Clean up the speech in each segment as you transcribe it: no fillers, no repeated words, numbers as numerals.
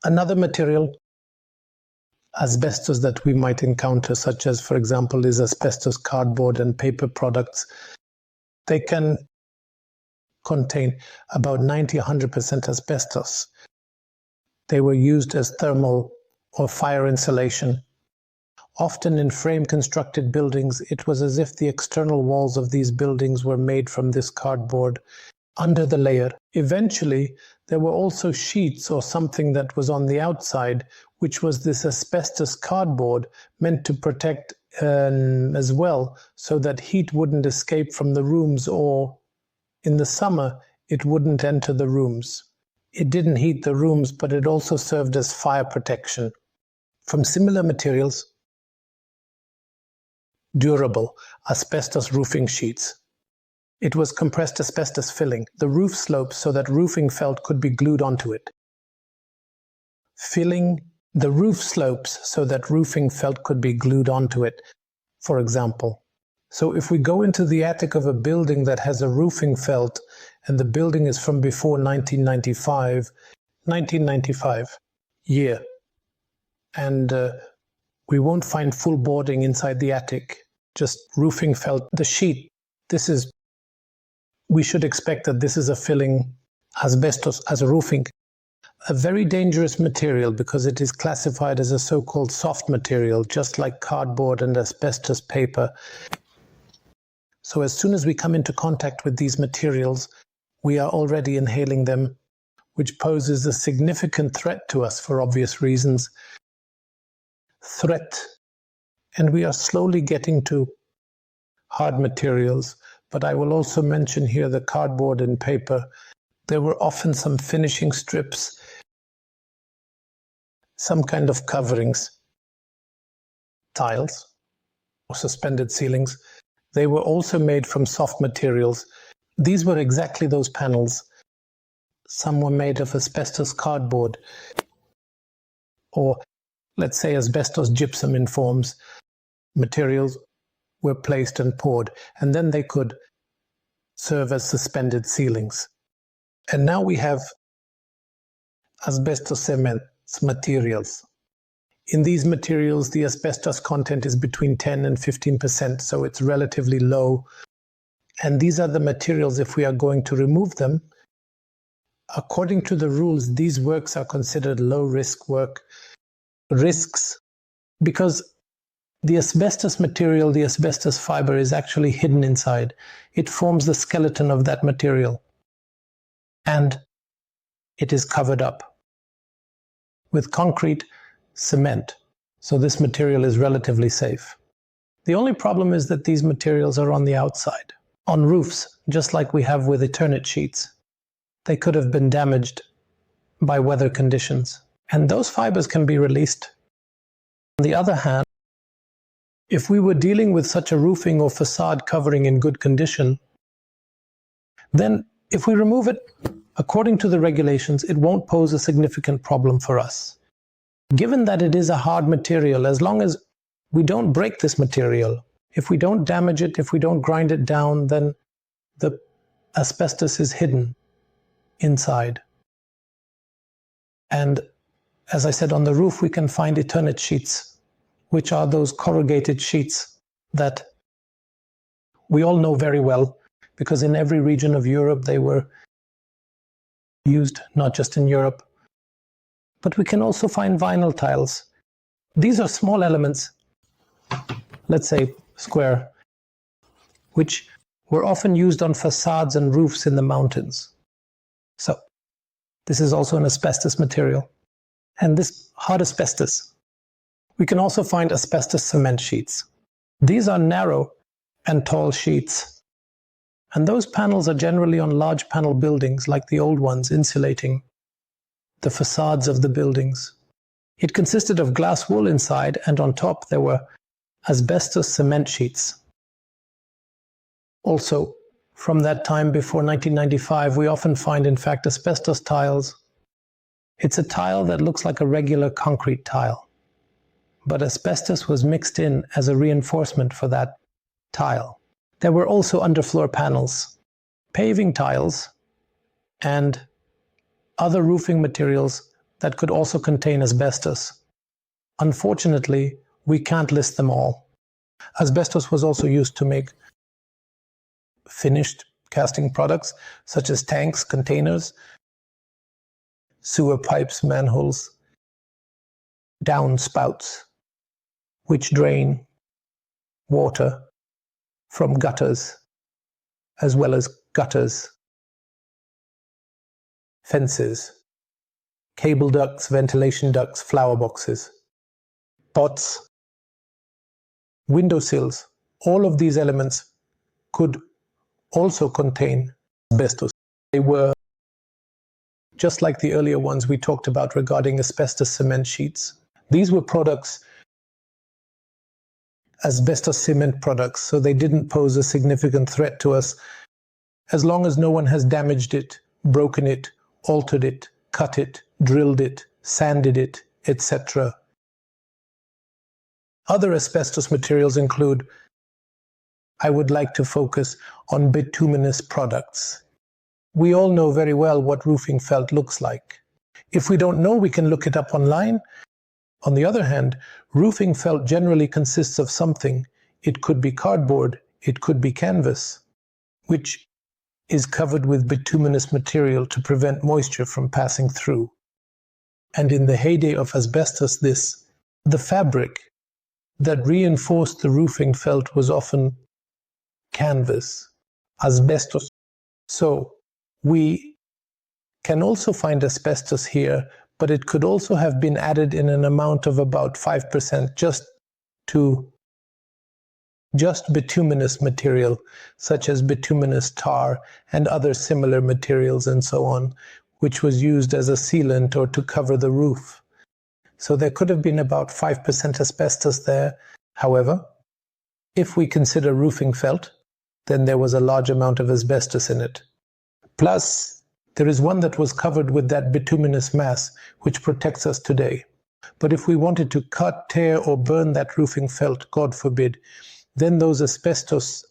Another material, asbestos, that we might encounter, such as, for example, is asbestos cardboard and paper products. They can contain about 90–100% asbestos. They were used as thermal or fire insulation. Often in frame-constructed buildings, it was as if the external walls of these buildings were made from this cardboard under the layer. Eventually, there were also sheets or something that was on the outside, which was this asbestos cardboard meant to protect as well, so that heat wouldn't escape from the rooms, or in the summer, it wouldn't enter the rooms. It didn't heat the rooms, but it also served as fire protection. From similar materials, durable asbestos roofing sheets. It was compressed asbestos filling the roof slopes so that roofing felt could be glued onto it. Filling the roof slopes so that roofing felt could be glued onto it, for example. So if we go into the attic of a building that has a roofing felt and the building is from before 1995 year, and we won't find full boarding inside the attic, just roofing felt, the sheet, we should expect that this is a filling asbestos as a roofing. A very dangerous material because it is classified as a so-called soft material, just like cardboard and asbestos paper. So as soon as we come into contact with these materials, we are already inhaling them, which poses a significant threat to us for obvious reasons. And we are slowly getting to hard materials, but I will also mention here the cardboard and paper. There were often some finishing strips, some kind of coverings, tiles or suspended ceilings. They were also made from soft materials. These were exactly those panels. Some were made of asbestos cardboard, or let's say asbestos gypsum in forms. Materials were placed and poured, and then they could serve as suspended ceilings. And now we have asbestos cement materials. In these materials, the asbestos content is between 10 and 15%, so it's relatively low. And these are the materials, if we are going to remove them, according to the rules, these works are considered low-risk work. Risks, because the asbestos material, the asbestos fiber, is actually hidden inside. It forms the skeleton of that material, and it is covered up with concrete, cement. So this material is relatively safe. The only problem is that these materials are on the outside, on roofs, just like we have with Eternit sheets. They could have been damaged by weather conditions, and those fibers can be released. On the other hand, if we were dealing with such a roofing or facade covering in good condition, then if we remove it, according to the regulations, it won't pose a significant problem for us. Given that it is a hard material, as long as we don't break this material, if we don't damage it, if we don't grind it down, then the asbestos is hidden inside. And as I said, on the roof we can find Eternit sheets, which are those corrugated sheets that we all know very well, because in every region of Europe they were used, not just in Europe. But we can also find vinyl tiles. These are small elements, let's say square, which were often used on facades and roofs in the mountains. So this is also an asbestos material. And this hard asbestos. We can also find asbestos cement sheets. These are narrow and tall sheets. And those panels are generally on large panel buildings like the old ones, insulating the facades of the buildings. It consisted of glass wool inside, and on top there were asbestos cement sheets. Also, from that time before 1995, we often find, in fact, asbestos tiles. It's a tile that looks like a regular concrete tile, but asbestos was mixed in as a reinforcement for that tile. There were also underfloor panels, paving tiles, and other roofing materials that could also contain asbestos. Unfortunately, we can't list them all. Asbestos was also used to make finished casting products such as tanks, containers, sewer pipes, manholes, downspouts, which drain water from gutters, as well as gutters, fences, cable ducts, ventilation ducts, flower boxes, pots, windowsills. All of these elements could also contain asbestos. They were just like the earlier ones we talked about regarding asbestos cement sheets. These were products, asbestos cement products, so they didn't pose a significant threat to us as long as no one has damaged it, broken it, altered it, cut it, drilled it, sanded it, etc. Other asbestos materials include, I would like to focus on bituminous products. We all know very well what roofing felt looks like. If we don't know, we can look it up online. On the other hand, roofing felt generally consists of something. It could be cardboard, it could be canvas, which is covered with bituminous material to prevent moisture from passing through. And in the heyday of asbestos, the fabric that reinforced the roofing felt was often canvas, asbestos. So we can also find asbestos here, but it could also have been added in an amount of about 5% just bituminous material, such as bituminous tar and other similar materials and so on, which was used as a sealant or to cover the roof. So there could have been about 5% asbestos there. However, if we consider roofing felt, then there was a large amount of asbestos in it. Plus, there is one that was covered with that bituminous mass, which protects us today. But if we wanted to cut, tear, or burn that roofing felt, God forbid, then those asbestos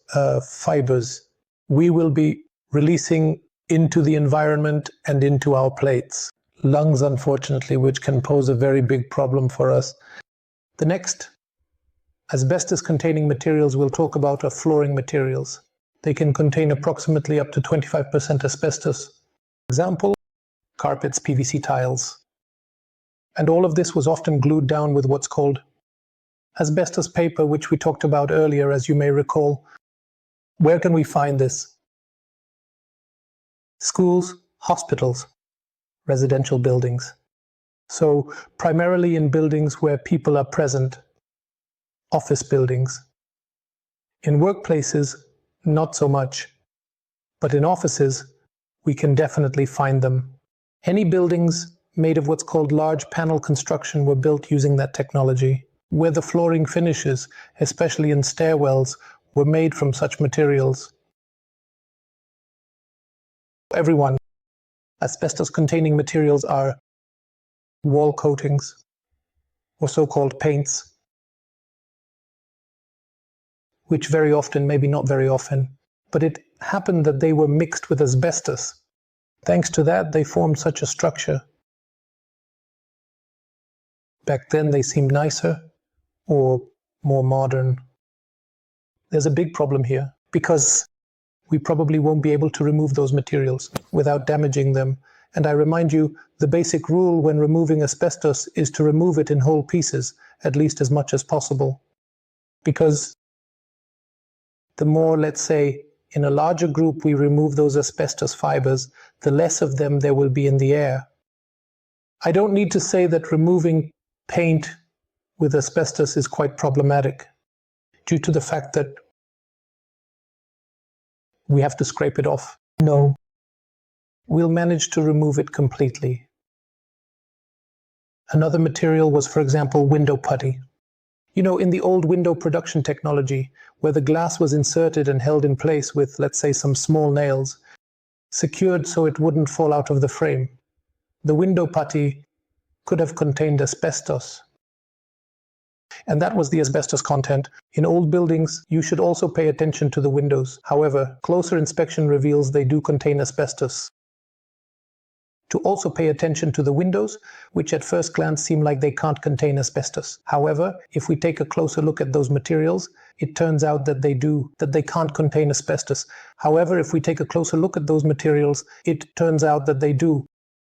fibers we will be releasing into the environment and into our plates. Lungs, unfortunately, which can pose a very big problem for us. The next asbestos-containing materials we'll talk about are flooring materials. They can contain approximately up to 25% asbestos. Example, carpets, PVC tiles. And all of this was often glued down with what's called asbestos paper, which we talked about earlier, as you may recall. Where can we find this? Schools, hospitals, residential buildings. So primarily in buildings where people are present, office buildings. In workplaces, not so much, but in offices, we can definitely find them. Any buildings made of what's called large panel construction were built using that technology, where the flooring finishes, especially in stairwells, were made from such materials. Everyone, asbestos-containing materials are wall coatings, or so-called paints, which very often, maybe not very often, but it happened that they were mixed with asbestos. Thanks to that, they formed such a structure. Back then, they seemed nicer or more modern. There's a big problem here, because we probably won't be able to remove those materials without damaging them. And I remind you, the basic rule when removing asbestos is to remove it in whole pieces, at least as much as possible. Because the more, let's say, in a larger group we remove those asbestos fibers, the less of them there will be in the air. I don't need to say that removing paint with asbestos is quite problematic, due to the fact that we have to scrape it off. No, we'll manage to remove it completely. Another material was, for example, window putty. You know, in the old window production technology, where the glass was inserted and held in place with, let's say, some small nails, secured so it wouldn't fall out of the frame, the window putty could have contained asbestos. And that was the asbestos content. In old buildings, you should also pay attention to the windows. However, closer inspection reveals they do contain asbestos. to also pay attention to the windows, which at first glance seem like they can't contain asbestos. However, if we take a closer look at those materials, it turns out that they can't contain asbestos. However, if we take a closer look at those materials, it turns out that they do.